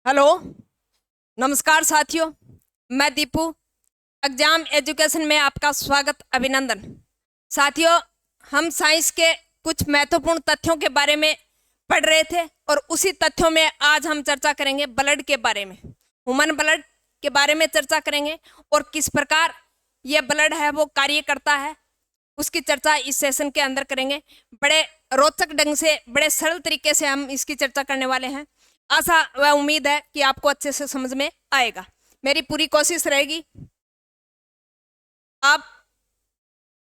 Hello, नमस्कार साथियों। मैं दीपू, एग्जाम एजुकेशन में आपका स्वागत, अभिनंदन। साथियों, हम साइंस के कुछ महत्वपूर्ण तथ्यों के बारे में पढ़ रहे थे और उसी तथ्यों में आज हम चर्चा करेंगे ब्लड के बारे में। ह्यूमन ब्लड के बारे में चर्चा करेंगे और किस प्रकार यह ब्लड है वो कार्य करता है, उसकी चर्चा इस सेशन के अंदर करेंगे। बड़े रोचक ढंग से, बड़े सरल तरीके से हम इसकी चर्चा करने वाले हैं। आशा व उम्मीद है कि आपको अच्छे से समझ में आएगा। मेरी पूरी कोशिश रहेगी, आप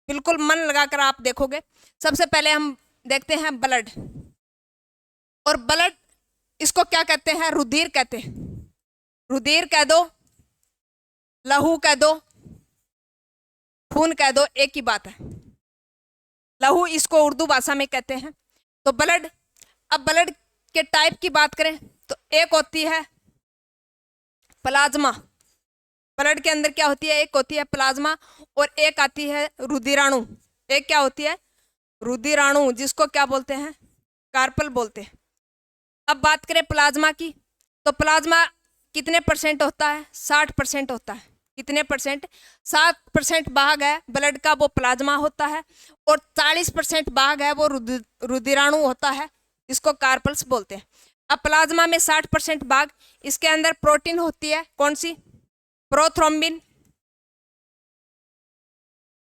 बिल्कुल मन लगाकर आप देखोगे। सबसे पहले हम देखते हैं ब्लड। और ब्लड, इसको क्या कहते हैं? रुधिर कहते हैं। रुधिर कह दो, लहू कह दो, खून कह दो, एक ही बात है। लहू इसको उर्दू भाषा में कहते हैं। तो ब्लड, अब ब्लड के टाइप की बात करें तो एक होती है प्लाज्मा। ब्लड के अंदर क्या होती है? एक होती है प्लाज्मा और एक आती है रुधिराणु। एक क्या होती है? रुधिराणु, जिसको क्या बोलते हैं? कार्पल बोलते हैं। अब बात करें प्लाज्मा की, तो प्लाज्मा कितने परसेंट होता है? 60% होता है। कितने परसेंट? 7% भाग है ब्लड का, वो प्लाज्मा होता है, और 40% भाग है वो रुधिराणु होता है, इसको कार्पल्स बोलते हैं। अब प्लाज्मा में 60% भाग, इसके अंदर प्रोटीन होती है, कौन सी? प्रोथ्रोम्बिन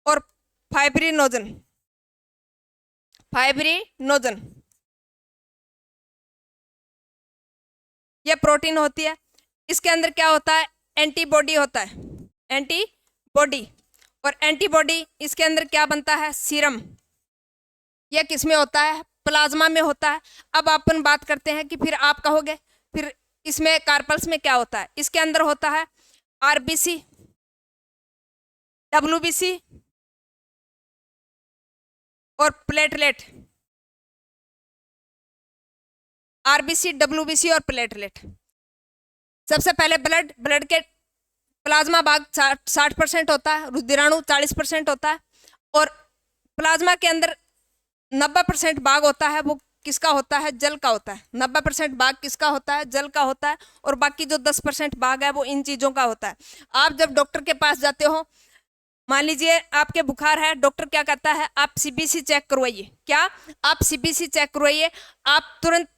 और फाइब्रिनोजन। फाइब्रिनोजन ये प्रोटीन होती है। इसके अंदर क्या होता है? एंटीबॉडी होता है, एंटीबॉडी। और एंटीबॉडी, इसके अंदर क्या बनता है? सीरम। यह किस में होता है? प्लाज्मा में होता है। अब अपन बात करते हैं कि फिर आप कहोगे फिर इसमें कार्पल्स में क्या होता है? इसके अंदर होता है आरबीसी, डब्ल्यूबीसी और प्लेटलेट। आरबीसी, डब्ल्यूबीसी और प्लेटलेट। सबसे पहले ब्लड के प्लाज्मा भाग 60% होता है, रुधिराणु 40% होता है, और प्लाज्मा के अंदर 90% भाग होता है, वो किसका होता है? जल का होता है। 90% भाग किसका होता है? जल का होता है। और बाकी जो 10% भाग है वो इन चीजों का होता है। आप जब डॉक्टर के पास जाते हो, मान लीजिए आपके बुखार है, डॉक्टर क्या कहता है? आप सीबीसी चेक करवाइए। क्या? आप सीबीसी चेक करवाइए। आप तुरंत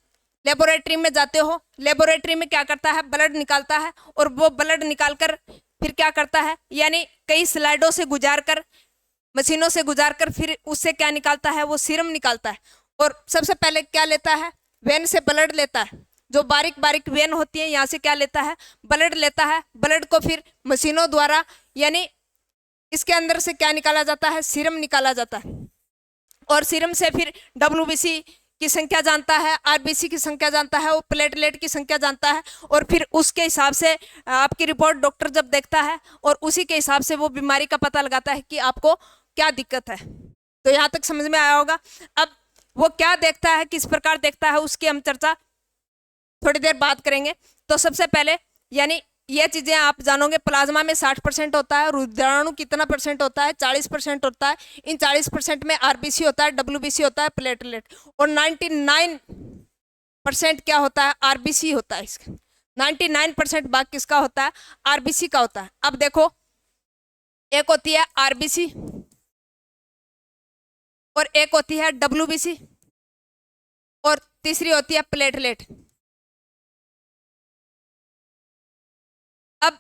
लेबोरेटरी में जाते हो, लेबोरेटरी में क्या करता है? ब्लड निकालता है, और वो ब्लड निकालकर फिर क्या करता है? यानी कई स्लाइडों से गुजार कर, मशीनों से गुजार कर, फिर उससे क्या निकालता है? वो सीरम निकालता है। और सबसे पहले क्या लेता है? वेन से ब्लड लेता है। जो बारीक बारीक वेन होती है, यहाँ से क्या लेता है? ब्लड लेता है। ब्लड को फिर मशीनों द्वारा, यानी इसके अंदर से क्या निकाला जाता है? सीरम निकाला जाता है। और सीरम से फिर डब्ल्यूबीसी की संख्या जानता है, आरबीसी की संख्या जानता है, वो प्लेटलेट की संख्या जानता है, और फिर उसके हिसाब से आपकी रिपोर्ट डॉक्टर जब देखता है, और उसी के हिसाब से वो बीमारी का पता लगाता है कि आपको क्या दिक्कत है। तो यहाँ तक समझ में आया होगा। अब वो क्या देखता है, किस प्रकार देखता है, उसकी हम चर्चा थोड़ी देर बात करेंगे। तो सबसे पहले, यानी ये चीजें आप जानोगे। प्लाज्मा में 60% होता है, रुधिराणु कितना परसेंट होता है? 40% होता है। इन 40% में आरबीसी होता है, डब्ल्यूबीसी होता है, प्लेटलेट, और 99% क्या होता है? आरबीसी होता है। इसका 99% भाग किसका होता है? आरबीसी का होता है। अब देखो, एक होती है आरबीसी और एक होती है डब्ल्यूबीसी और तीसरी होती है प्लेटलेट। अब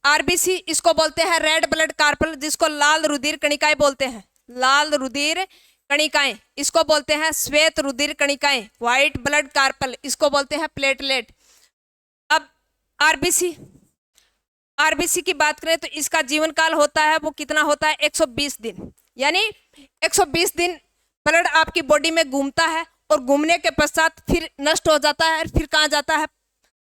आरबीसी, इसको बोलते हैं रेड ब्लड कार्पल, जिसको लाल रुधिर कणिकाएं बोलते हैं। लाल रुधिर कणिकाएं, इसको बोलते हैं श्वेत रुधिर कणिकाएं, व्हाइट ब्लड कार्पल, इसको बोलते हैं प्लेटलेट। अब आरबीसी, आरबीसी की बात करें तो इसका जीवन काल होता है, वो कितना होता है? 120 दिन। यानी 120 दिन ब्लड आपकी बॉडी में घूमता है, और घूमने के पश्चात फिर नष्ट हो जाता है। फिर कहाँ जाता है?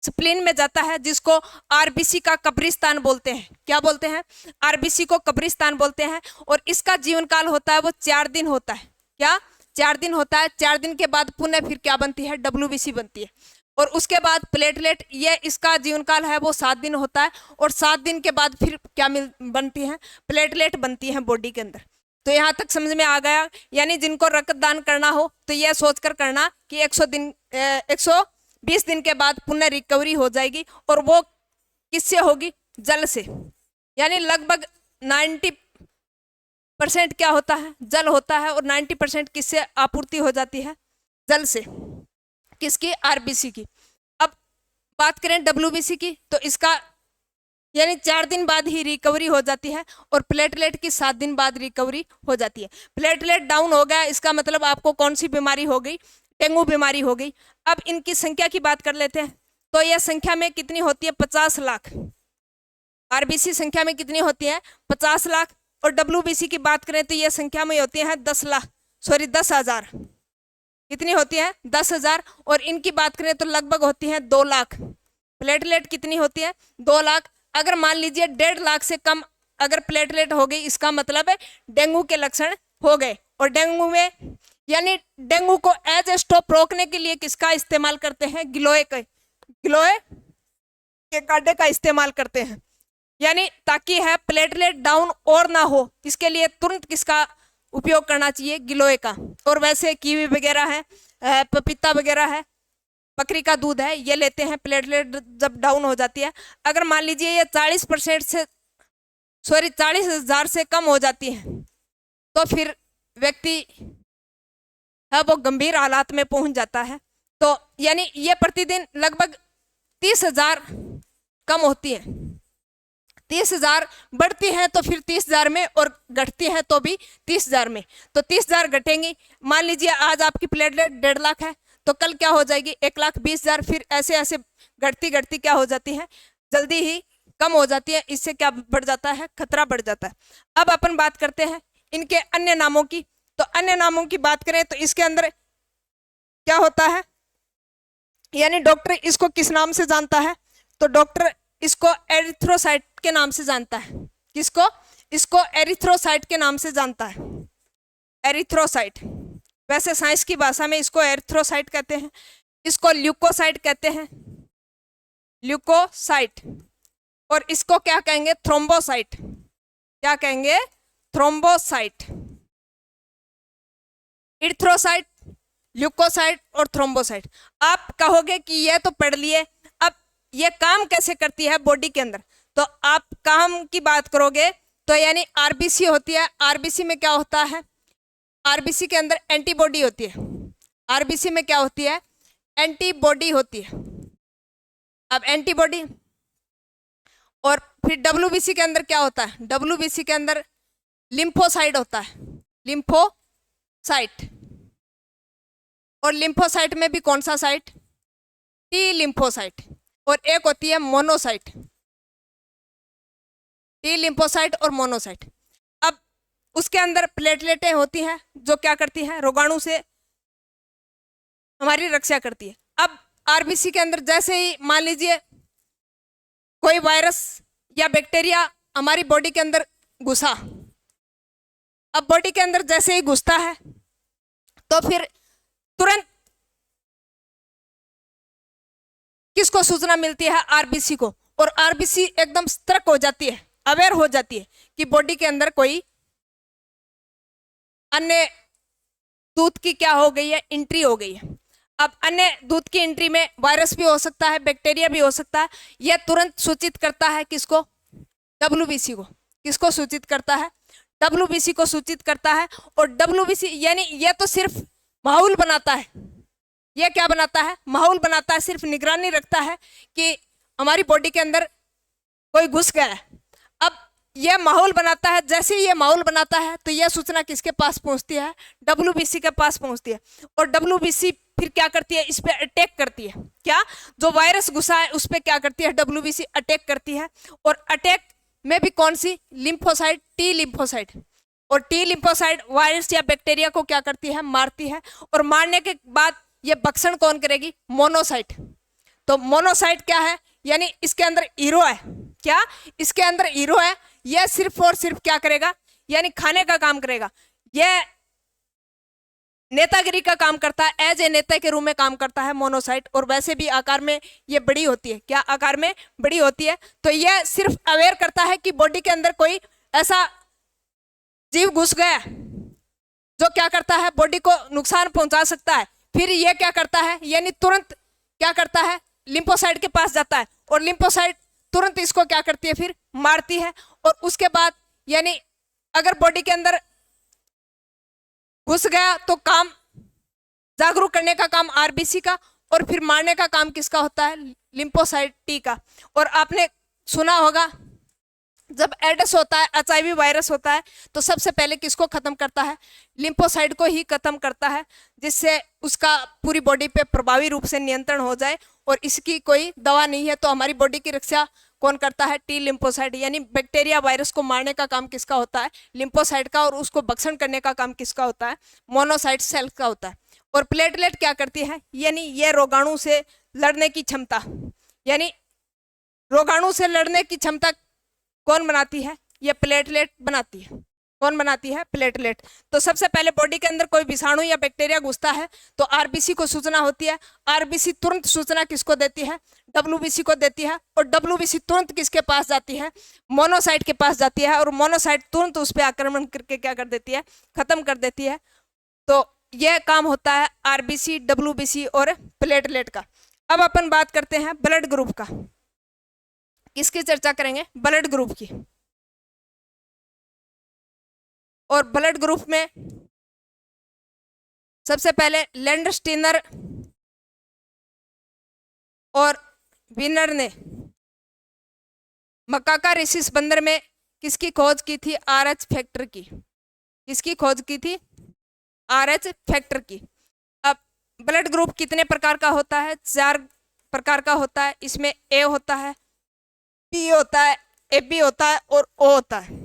स्प्लीन में जाता है, जिसको आरबीसी का कब्रिस्तान बोलते हैं। क्या बोलते हैं? आरबीसी को कब्रिस्तान बोलते हैं। और इसका जीवन काल होता है वो 4 दिन होता है। क्या? 4 दिन होता है। 4 दिन के बाद पुनः फिर क्या बनती है? डब्ल्यूबीसी बनती है। और उसके बाद प्लेटलेट, ये इसका जीवन काल है वो 7 दिन होता है, और 7 दिन के बाद फिर क्या बनती है? प्लेटलेट बनती है बॉडी के अंदर। तो यहाँ तक समझ में आ गया। यानी जिनको रक्तदान करना हो तो यह सोचकर करना कि 100 20 दिन के बाद पुनः रिकवरी हो जाएगी, और वो किससे होगी? जल से। यानी लगभग 90% क्या होता है? जल होता है, और 90% किससे आपूर्ति हो जाती है? जल से। किसकी? आरबीसी की। अब बात करें डब्ल्यूबीसी की, तो इसका यानी 4 दिन बाद ही रिकवरी हो जाती है, और प्लेटलेट की 7 दिन बाद रिकवरी हो जाती है। प्लेटलेट डाउन हो गया, इसका मतलब आपको कौन सी बीमारी हो गई? डेंगू बीमारी हो गई। अब इनकी संख्या की बात कर लेते हैं, तो यह संख्या में कितनी होती है? 50 लाख। आरबीसी संख्या में कितनी होती है? 50 लाख। और डब्ल्यूबीसी की बात करें तो यह संख्या में होती है 10,000। कितनी होती है? 10,000। और इनकी बात करें तो लगभग होती है 2 लाख। प्लेटलेट कितनी होती है? 2 लाख। अगर मान लीजिए 1.5 लाख से कम अगर प्लेटलेट हो गई, इसका मतलब है डेंगू के लक्षण हो गए। और डेंगू में यानी डेंगू को एज ए स्टॉप रोकने के लिए किसका इस्तेमाल करते हैं? गिलोय के कांटे का इस्तेमाल करते हैं, यानी ताकि है प्लेटलेट डाउन और ना हो, इसके लिए तुरंत किसका उपयोग करना चाहिए? गिलोय का। और वैसे कीवी वगैरह है, पपीता वगैरह है, बकरी का दूध है, ये लेते हैं प्लेटलेट जब डाउन हो जाती है। अगर मान लीजिए ये 40,000 से कम हो जाती है, तो फिर व्यक्ति है वो गंभीर हालात में पहुंच जाता है। तो यानी ये प्रतिदिन लगभग 30,000 कम होती है। 30,000 बढ़ती है तो फिर 30,000 में, और घटती है तो भी 30,000 में। तो 30,000 घटेंगी। मान लीजिए आज आपकी प्लेटलेट 1.5 लाख है, तो कल क्या हो जाएगी? 1,20,000। फिर ऐसे ऐसे घटती घटती क्या हो जाती है? जल्दी ही कम हो जाती है। इससे क्या बढ़ जाता है? खतरा बढ़ जाता है। अब अपन बात करते हैं इनके अन्य नामों की। तो अन्य नामों की बात करें तो इसके अंदर क्या होता है, यानी डॉक्टर इसको किस नाम से जानता है? तो डॉक्टर इसको एरिथ्रोसाइट के नाम से जानता है। किसको? इसको एरिथ्रोसाइट के नाम से जानता है। एरिथ्रोसाइट, वैसे साइंस की भाषा में इसको एरिथ्रोसाइट कहते हैं, इसको ल्यूकोसाइट कहते हैं, ल्यूकोसाइट। और इसको क्या कहेंगे? थ्रोम्बोसाइट। क्या कहेंगे? थ्रोम्बोसाइट। इरिथ्रोसाइट, ल्यूकोसाइट और थ्रोम्बोसाइट। आप कहोगे कि ये तो पढ़ लिए, अब ये काम कैसे करती है बॉडी के अंदर? तो आप काम की बात करोगे तो यानी आरबीसी होती है। आरबीसी में क्या होता है? आरबीसी के अंदर एंटीबॉडी होती है। आरबीसी में क्या होती है? एंटीबॉडी होती है। अब एंटीबॉडी, और फिर डब्ल्यूबीसी के अंदर क्या होता है? डब्ल्यूबीसी के अंदर लिम्फोसाइट होता है, लिम्फोसाइट। और लिम्फोसाइट में भी कौन सा साइट? T lymphocyte. और एक होती है मोनोसाइट, टी लिम्फोसाइट और मोनोसाइट। अब उसके अंदर प्लेटलेटें होती हैं जो क्या करती हैं? रोगाणु से हमारी रक्षा करती है। अब आरबीसी के अंदर जैसे ही मान लीजिए कोई वायरस या बैक्टीरिया हमारी बॉडी के अंदर घुसा, अब बॉडी के अंदर जैसे ही घुसता है तो फिर तुरंत किसको सूचना मिलती है? आरबीसी को। और आरबीसी एकदम सतर्क हो जाती है, अवेयर हो जाती है कि बॉडी के अंदर कोई अन्य दूत की क्या हो गई है? एंट्री हो गई है। अब अन्य दूत की एंट्री में वायरस भी हो सकता है, बैक्टीरिया भी हो सकता है। यह तुरंत सूचित करता है किसको? डब्ल्यूबीसी को। किसको सूचित करता है? डब्ल्यूबीसी को सूचित करता है। और डब्ल्यूबीसी यानी यह तो सिर्फ माहौल बनाता है। यह क्या बनाता है? माहौल बनाता है, सिर्फ निगरानी रखता है कि हमारी बॉडी के अंदर कोई घुस गया है। अब यह माहौल बनाता है, जैसे ही यह माहौल बनाता है तो यह सूचना किसके पास पहुंचती है? डब्ल्यूबीसी के पास पहुंचती है। और डब्ल्यूबीसी फिर क्या करती है? इस पे अटैक करती है। क्या? जो वायरस घुसा है उस पे क्या करती है? डब्ल्यूबीसी अटैक करती है। और अटैक में भी कौन सी? Lymphocyte, T lymphocyte. और टी लिम्फोसाइट वायरस या बैक्टीरिया को क्या करती है? मारती है। और मारने के बाद ये भक्षण कौन करेगी? मोनोसाइट। तो मोनोसाइट क्या है? यानी इसके अंदर हीरो है। क्या? इसके अंदर हीरो है। यह सिर्फ और सिर्फ क्या करेगा? यानी खाने का काम करेगा। यह नेतागिरी का काम करता है, एज ए नेता के रूप में काम करता है मोनोसाइट। और वैसे भी आकार में ये बड़ी होती है। क्या? आकार में बड़ी होती है। तो यह सिर्फ अवेयर करता है कि बॉडी के अंदर कोई ऐसा जीव घुस गया जो क्या करता है? बॉडी को नुकसान पहुंचा सकता है। फिर यह क्या करता है? यानी तुरंत क्या करता है, लिम्फोसाइट के पास जाता है और लिम्फोसाइट तुरंत इसको क्या करती है, फिर मारती है। और उसके बाद यानी अगर बॉडी के अंदर घुस गया तो काम जागरूक करने का काम आरबीसी का, और फिर मारने का काम किसका होता है, लिम्फोसाइट टी का। और आपने सुना होगा जब एड्स होता है, एचआईवी वायरस होता है, तो सबसे पहले किसको खत्म करता है, लिम्फोसाइट को ही खत्म करता है, जिससे उसका पूरी बॉडी पे प्रभावी रूप से नियंत्रण हो जाए। और इसकी कोई दवा नहीं है। तो हमारी बॉडी की रक्षा कौन करता है, टी लिम्फोसाइट। यानी बैक्टीरिया वायरस को मारने का काम किसका होता है, लिम्फोसाइट का, और उसको भक्षण करने का काम किसका होता है, मोनोसाइट सेल का होता है। और प्लेटलेट क्या करती है, यानी ये रोगाणु से लड़ने की क्षमता, यानी रोगाणु से लड़ने की क्षमता कौन बनाती है, ये प्लेटलेट बनाती है। कौन बनाती है, प्लेटलेट। तो सबसे पहले बॉडी के अंदर कोई विषाणु या बैक्टीरिया घुसता है तो आरबीसी को सूचना होती है। आरबीसी तुरंत सूचना किसको देती है, डब्ल्यूबीसी को देती है। और डब्ल्यूबीसी तुरंत किसके पास जाती है, मोनोसाइट के पास जाती है। और मोनोसाइट तुरंत उस पर आक्रमण करके क्या कर देती है, खत्म कर देती है। तो यह काम होता है आरबीसी, डब्ल्यूबीसी और प्लेटलेट का। अब अपन बात करते हैं ब्लड ग्रुप का। किसकी चर्चा करेंगे, ब्लड ग्रुप की। और ब्लड ग्रुप में सबसे पहले लैंडस्टीनर और विनर ने मकाकारेसिस बंदर में किसकी खोज की थी, आरएच फैक्टर की। किसकी खोज की थी, आरएच फैक्टर की। अब ब्लड ग्रुप कितने प्रकार का होता है, 4 प्रकार का होता है। इसमें ए होता है, बी होता है, ए बी होता है और ओ होता है।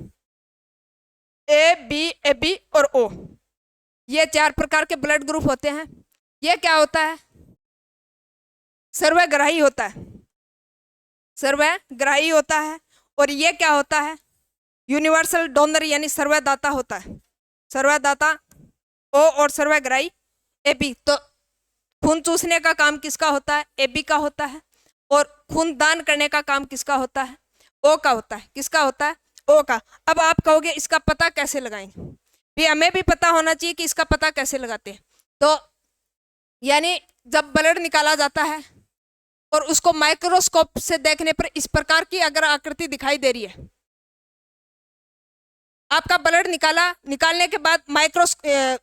ए बी और ओ, ये 4 प्रकार के ब्लड ग्रुप होते हैं। ये क्या होता है, सर्वग्राही होता है, सर्वग्राही होता है। और ये क्या होता है, यूनिवर्सल डोनर यानी सर्वदाता होता है। सर्वदाता ओ और सर्वग्राही ए बी। तो खून चूसने का काम किसका होता है, ए बी का होता है। और खून दान करने का काम किसका होता है, ओ का होता है। किसका होता है, ओ का। अब आप कहोगे इसका पता कैसे लगाएंगे, भी हमें भी पता होना चाहिए कि इसका पता कैसे लगाते हैं। तो यानी जब ब्लड निकाला जाता है और उसको माइक्रोस्कोप से देखने पर इस प्रकार की अगर आकृति दिखाई दे रही है, आपका ब्लड निकालने के बाद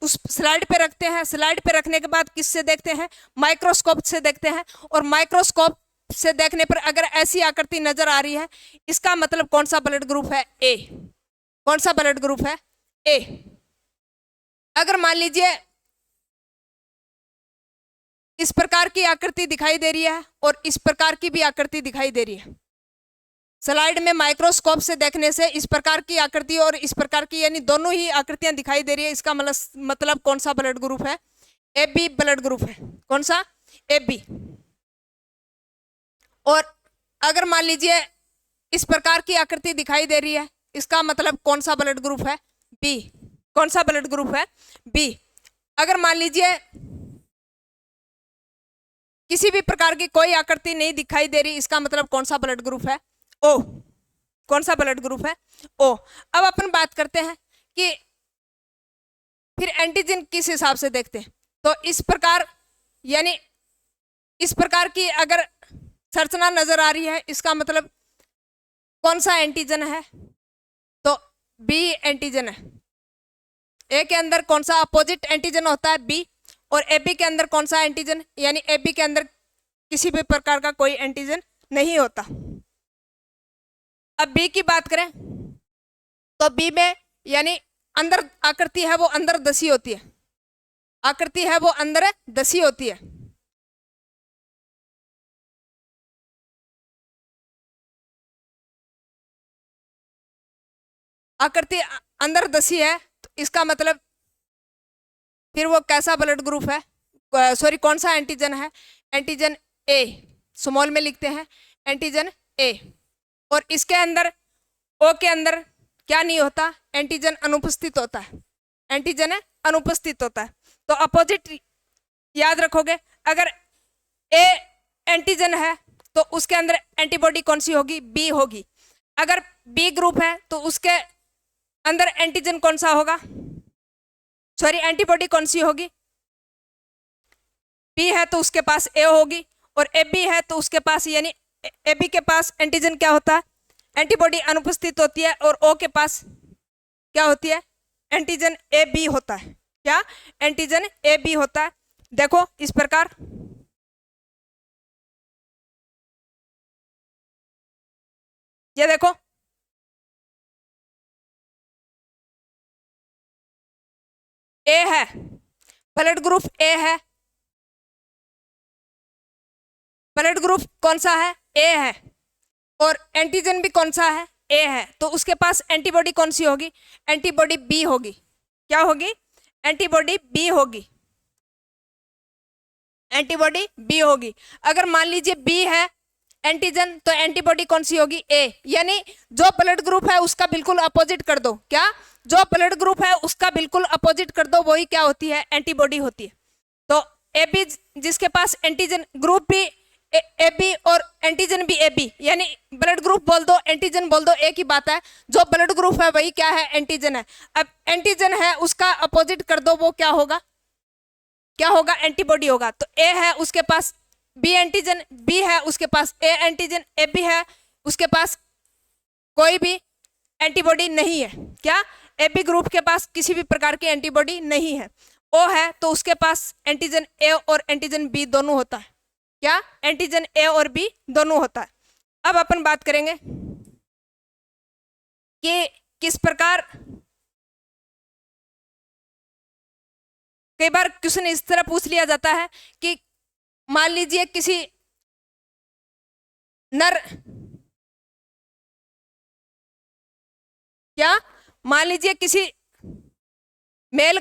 उस स्लाइड पे रखते हैं। स्लाइड पे रखने के बाद किससे देखते हैं, माइक्रोस्कोप से देखते हैं। और माइक्रोस्कोप से देखने पर अगर ऐसी आकृति नजर आ रही है, इसका मतलब कौन सा ब्लड ग्रुप है, ए। कौन सा ब्लड ग्रुप है, ए। अगर मान लीजिए इस प्रकार की आकृति दिखाई दे रही है और इस प्रकार की भी आकृति दिखाई दे रही है, स्लाइड में माइक्रोस्कोप से देखने से इस प्रकार की आकृति और इस प्रकार की यानी दोनों ही आकृतियां दिखाई दे रही है, इसका मतलब कौन सा ब्लड ग्रुप है, ए बी ब्लड ग्रुप है। कौन सा, ए बी। और अगर मान लीजिए इस प्रकार की आकृति दिखाई दे रही है, इसका मतलब कौन सा ब्लड ग्रुप है, बी। कौन सा ब्लड ग्रुप है, बी। अगर मान लीजिए किसी भी प्रकार की कोई आकृति नहीं दिखाई दे रही, इसका मतलब कौन सा ब्लड ग्रुप है, ओ। कौन सा ब्लड ग्रुप है, ओ। अब अपन बात करते हैं कि फिर एंटीजन किस हिसाब से देखते हैं। तो इस प्रकार यानी इस प्रकार की अगर संरचना नजर आ रही है, इसका मतलब कौन सा एंटीजन है, तो बी एंटीजन है। ए के अंदर कौन सा अपोजिट एंटीजन होता है, बी। और ए बी के अंदर कौन सा एंटीजन, यानी ए बी के अंदर किसी भी प्रकार का कोई एंटीजन नहीं होता। अब बी की बात करें तो बी में यानी अंदर आकृति है वो अंदर दसी होती है, आकृति है वो अंदर दसी होती है। आकृति अंदर दसी है, तो इसका मतलब फिर वो कैसा ब्लड ग्रुप है, सॉरी कौन सा एंटीजन है, एंटीजन ए, स्मॉल में लिखते हैं एंटीजन ए। और इसके अंदर ओ के अंदर क्या नहीं होता, एंटीजन अनुपस्थित होता है, एंटीजन अनुपस्थित होता है। तो अपोजिट याद रखोगे, अगर ए एंटीजन है तो उसके अंदर एंटीबॉडी कौन सी होगी, बी होगी। अगर बी ग्रुप है तो उसके अंदर एंटीजन कौन सा होगा, सॉरी एंटीबॉडी कौन सी होगी, बी है तो उसके पास ए होगी। और ए बी है तो उसके पास यानी ए बी के पास एंटीजन क्या होता है, एंटीबॉडी अनुपस्थित होती है, और ओ के पास क्या होती है, एंटीजन ए बी होता है। क्या, एंटीजन ए बी होता है। देखो इस प्रकार, ये देखो ए है, ब्लड ग्रुप ए है, ब्लड ग्रुप कौन सा है, ए है, और एंटीजन भी कौन सा है, ए है, तो उसके पास एंटीबॉडी कौन सी होगी, एंटीबॉडी बी होगी। क्या होगी, एंटीबॉडी बी होगी, एंटीबॉडी बी होगी। अगर मान लीजिए बी है एंटीजन तो एंटीबॉडी कौन सी होगी, ए, यानी जो ब्लड ग्रुप है उसका बिल्कुल अपोजिट कर दो। क्या, जो ब्लड ग्रुप है उसका बिल्कुल अपोजिट कर दो, वही क्या होती है, एंटीबॉडी होती है। तो ए बी जिसके पास एंटीजन ग्रुप भी ए बी और एंटीजन भी ए बी, यानी ब्लड ग्रुप बोल दो एंटीजन बोल दो, एक ही बात है। जो ब्लड ग्रुप है वही क्या है, एंटीजन है। अब एंटीजन है उसका अपोजिट कर दो, वो क्या होगा, क्या होगा, एंटीबॉडी होगा। तो ए है उसके पास बी एंटीजन, बी है उसके पास ए एंटीजन, ए बी है उसके पास कोई भी एंटीबॉडी नहीं है। क्या, ए बी ग्रुप के पास किसी भी प्रकार की एंटीबॉडी नहीं है। ओ है तो उसके पास एंटीजन ए और एंटीजन बी दोनों होता है। क्या, एंटीजन ए और बी दोनों होता है। अब अपन बात करेंगे कि किस प्रकार, कई बार क्वेश्चन इस तरह पूछ लिया जाता है कि मान लीजिए किसी नर, क्या, मान लीजिए किसी मेल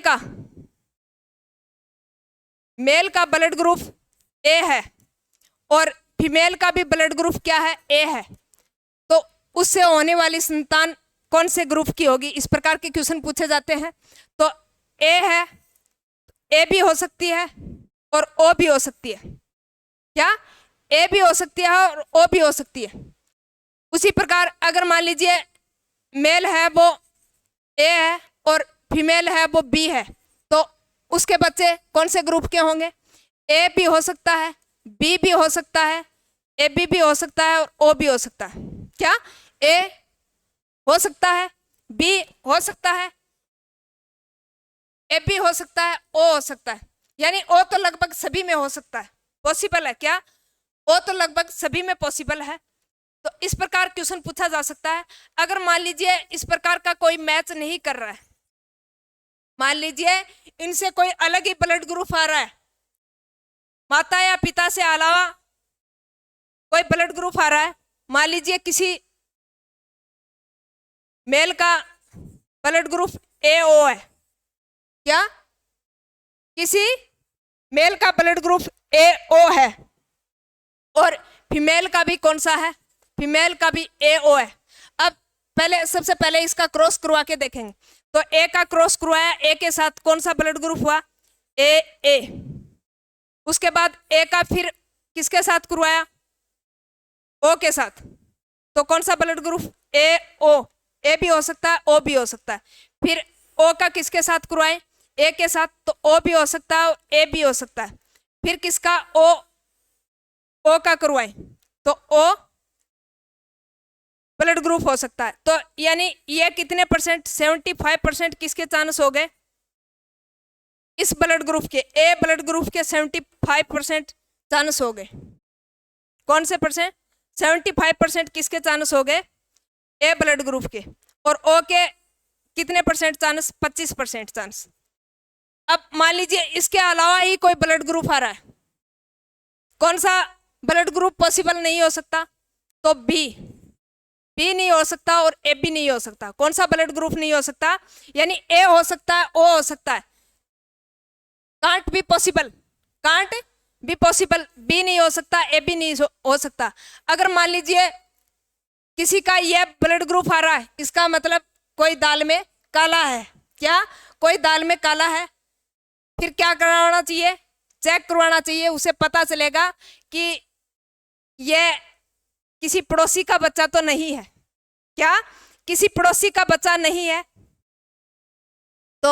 का ब्लड ग्रुप ए है और फीमेल का भी ब्लड ग्रुप क्या है, ए है, तो उससे होने वाली संतान कौन से ग्रुप की होगी, इस प्रकार के क्वेश्चन पूछे जाते हैं। तो ए है, ए भी हो सकती है और ओ भी हो सकती है। क्या, ए भी हो सकती है और ओ भी हो सकती है। उसी प्रकार अगर मान लीजिए मेल है वो ए है और फीमेल है वो बी है, तो उसके बच्चे कौन से ग्रुप के होंगे, ए भी हो सकता है, बी भी हो सकता है, ए बी भी हो सकता है और ओ भी हो सकता है। क्या, ए हो सकता है, बी हो सकता है, ए बी हो सकता है, ओ हो सकता है, यानी ओ तो लगभग सभी में हो सकता है, पॉसिबल है। क्या, ओ तो लगभग सभी में पॉसिबल है। तो इस प्रकार क्वेश्चन पूछा जा सकता है। अगर मान लीजिए इस प्रकार का कोई मैच नहीं कर रहा है, मान लीजिए इनसे कोई अलग ही ब्लड ग्रुप आ रहा है, माता या पिता से अलावा कोई ब्लड ग्रुप आ रहा है, मान लीजिए किसी मेल का ब्लड ग्रुप ए ओ है। क्या, किसी मेल का ब्लड ग्रुप ए ओ है और फीमेल का भी कौन सा है, फीमेल का भी ए ओ है। अब पहले सबसे पहले इसका क्रॉस करवा के देखेंगे। तो ए का क्रॉस करवाया, ए के साथ कौन सा ब्लड ग्रुप हुआ, ए ए। उसके बाद ए का फिर किसके साथ करवाया, ओ के साथ, तो कौन सा ब्लड ग्रुप, ए ओ, ए भी हो सकता है, ओ भी हो सकता है। फिर ओ का किसके साथ करवाए, ए के साथ, तो ओ भी हो सकता है और ए भी हो सकता है। फिर किसका, ओ का करवाए तो ओ ब्लड ग्रुप हो सकता है। तो यानी ये कितने परसेंट, 75% किसके चांस हो गए, इस ब्लड ग्रुप के, ए ब्लड ग्रुप के 75% चांस हो गए। कौन से परसेंट, 75% किसके चांस हो गए, ए ब्लड ग्रुप के, और ओ के कितने परसेंट चांस, 25% चांस। अब मान लीजिए इसके अलावा ही कोई ब्लड ग्रुप आ रहा है, कौन सा ब्लड ग्रुप पॉसिबल नहीं हो सकता, तो बी नहीं हो सकता और ए भी नहीं हो सकता। कौन सा ब्लड ग्रुप नहीं हो सकता, यानी ए हो सकता है, ओ हो सकता है, can't be possible, can't be possible, बी नहीं हो सकता, ए भी नहीं हो सकता। अगर मान लीजिए किसी का यह ब्लड ग्रुप आ रहा है, इसका मतलब कोई दाल में काला है। क्या, कोई दाल में काला है, फिर क्या करवाना चाहिए, चेक करवाना चाहिए, उसे पता चलेगा कि यह किसी पड़ोसी का बच्चा तो नहीं है। क्या, किसी पड़ोसी का बच्चा नहीं है, तो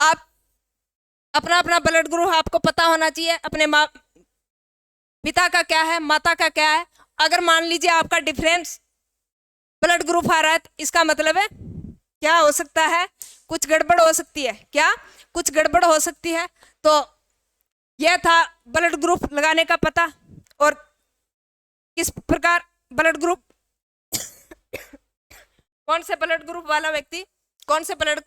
आप अपना अपना ब्लड ग्रुप आपको पता होना चाहिए, अपने माँ पिता का क्या है, माता का क्या है। अगर मान लीजिए आपका डिफरेंस ब्लड ग्रुप आ रहा है तो इसका मतलब है क्या हो सकता है, कुछ गड़बड़ हो सकती है। क्या, कुछ गड़बड़ हो सकती है। तो यह था ब्लड ग्रुप लगाने का पता, और किस प्रकार ब्लड ग्रुप कौन से ब्लड ग्रुप वाला व्यक्ति कौन से ब्लड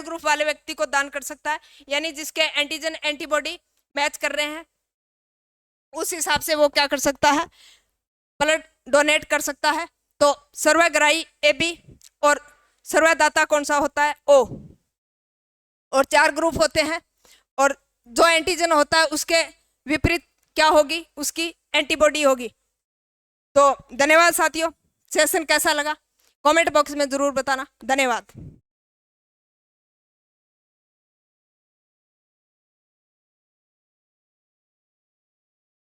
ग्रुप वाले व्यक्ति को दान कर सकता है, यानी जिसके एंटीजन एंटीबॉडी मैच कर रहे हैं, उस हिसाब से वो क्या कर सकता है, ब्लड डोनेट कर सकता है। तो सर्वग्राही ए बी और सर्वदाता कौन सा होता है, ओ। और 4 ग्रुप होते हैं, और जो एंटीजन होता है उसके विपरीत क्या होगी, उसकी एंटीबॉडी होगी। तो धन्यवाद साथियों, सेशन कैसा लगा कमेंट बॉक्स में जरूर बताना। धन्यवाद।